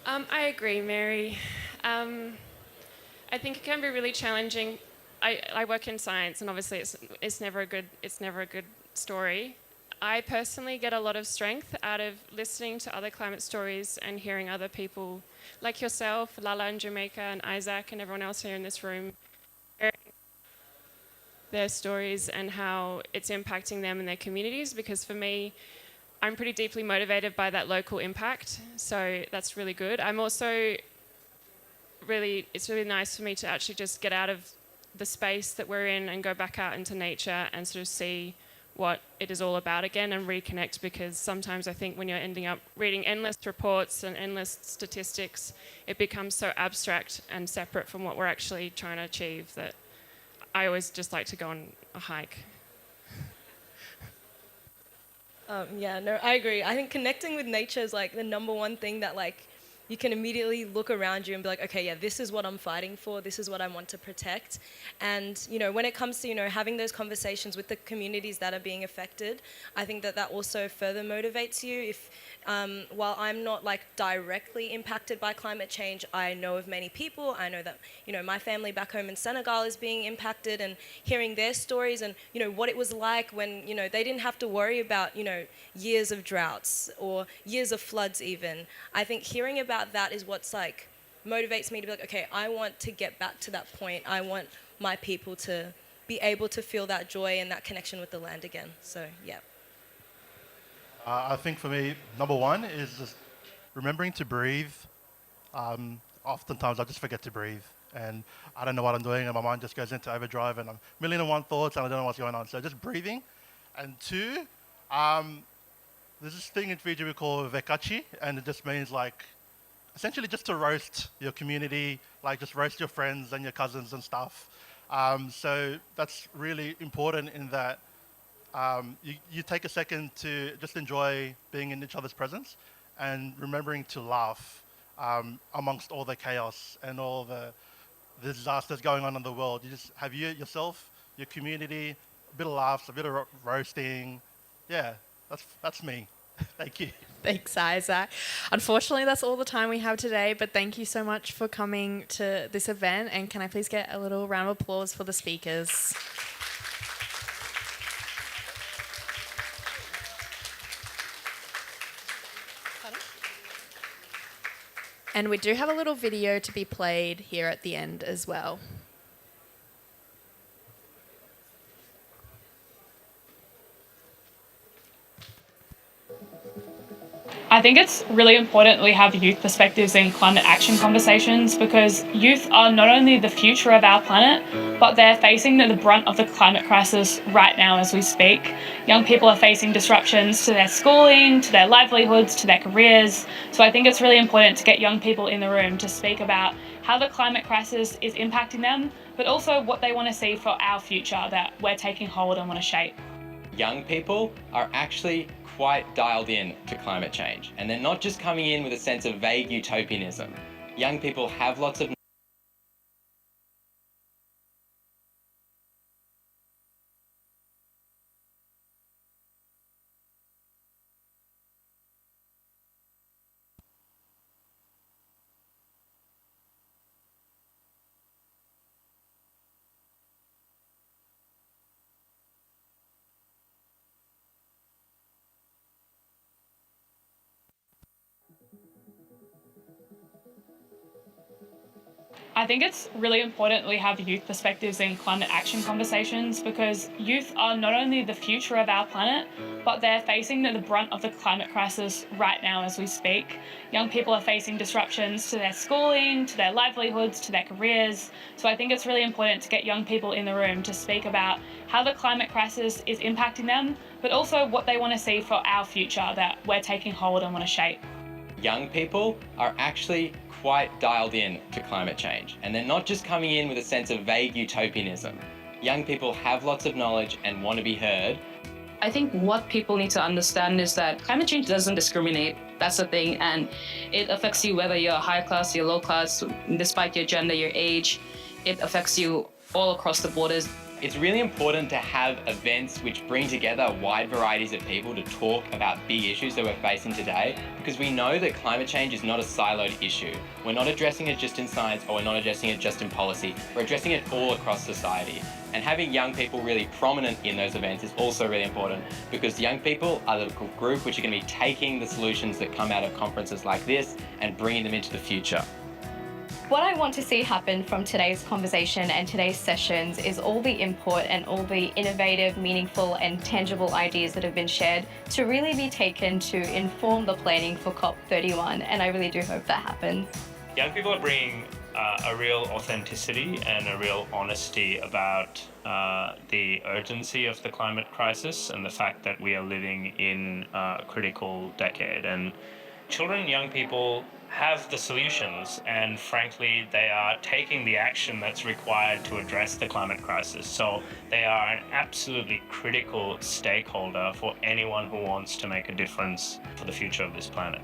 I agree, Mary. I think it can be really challenging. I work in science, and obviously it's never a good story. I personally get a lot of strength out of listening to other climate stories and hearing other people like yourself, Lala in Jamaica, and Isaac, and everyone else here in this room, sharing their stories and how it's impacting them and their communities. Because for me, I'm pretty deeply motivated by that local impact, so that's really good. I'm also it's really nice for me to actually just get out of the space that we're in and go back out into nature and sort of see what it is all about again and reconnect, because sometimes I think when you're ending up reading endless reports and endless statistics, it becomes so abstract and separate from what we're actually trying to achieve that I always just like to go on a hike. Yeah, no, I agree. I think connecting with nature is like the number one thing that like you can immediately look around you and be like, okay, yeah, this is what I'm fighting for. This is what I want to protect. And, you know, when it comes to, you know, having those conversations with the communities that are being affected, I think that that also further motivates you. If, while I'm not like directly impacted by climate change, I know of many people. I know that, you know, my family back home in Senegal is being impacted, and hearing their stories and, you know, what it was like when, you know, they didn't have to worry about, you know, years of droughts or years of floods even. I think hearing about that is what's like motivates me to be like, okay, I want to get back to that point. I want my people to be able to feel that joy and that connection with the land again. So yeah. I think for me, number one is just remembering to breathe. Oftentimes I just forget to breathe, and I don't know what I'm doing, and my mind just goes into overdrive, and I'm a million and one thoughts, and I don't know what's going on. So just breathing. And two, there's this thing in Fiji we call vekachi, and it just means like essentially just to roast your community, like just roast your friends and your cousins and stuff. So that's really important in that you take a second to just enjoy being in each other's presence and remembering to laugh amongst all the chaos and all the disasters going on in the world. You just have yourself, your community, a bit of laughs, a bit of roasting. Yeah, that's me. Thank you. Thanks, Isaac. Unfortunately, that's all the time we have today, but thank you so much for coming to this event, and can I please get a little round of applause for the speakers? And we do have a little video to be played here at the end as well. I think it's really important we have youth perspectives in climate action conversations, because youth are not only the future of our planet, but they're facing the brunt of the climate crisis right now as we speak. Young people are facing disruptions to their schooling, to their livelihoods, to their careers. So I think it's really important to get young people in the room to speak about how the climate crisis is impacting them, but also what they want to see for our future that we're taking hold and want to shape. Young people are actually quite dialed in to climate change, and they're not just coming in with a sense of vague utopianism. Young people have lots of I think it's really important we have youth perspectives in climate action conversations, because youth are not only the future of our planet, but they're facing the brunt of the climate crisis right now as we speak. Young people are facing disruptions to their schooling, to their livelihoods, to their careers. So I think it's really important to get young people in the room to speak about how the climate crisis is impacting them, but also what they want to see for our future that we're taking hold and want to shape. young people are actually quite dialed in to climate change, and they're not just coming in with a sense of vague utopianism. Young people have lots of knowledge and want to be heard. I think what people need to understand is that climate change doesn't discriminate. That's the thing, and it affects you whether you're high class, you're low class, despite your gender, your age. It affects you all across the borders. It's really important to have events which bring together wide varieties of people to talk about big issues that we're facing today, because we know that climate change is not a siloed issue. We're not addressing it just in science, or we're not addressing it just in policy. We're addressing it all across society. And having young people really prominent in those events is also really important, because young people are the group which are going to be taking the solutions that come out of conferences like this and bringing them into the future. What I want to see happen from today's conversation and today's sessions is all the input and all the innovative, meaningful and tangible ideas that have been shared to really be taken to inform the planning for COP31, and I really do hope that happens. Young people are bringing a real authenticity and a real honesty about the urgency of the climate crisis and the fact that we are living in a critical decade. And children and young people have the solutions, and frankly, they are taking the action that's required to address the climate crisis. So they are an absolutely critical stakeholder for anyone who wants to make a difference for the future of this planet.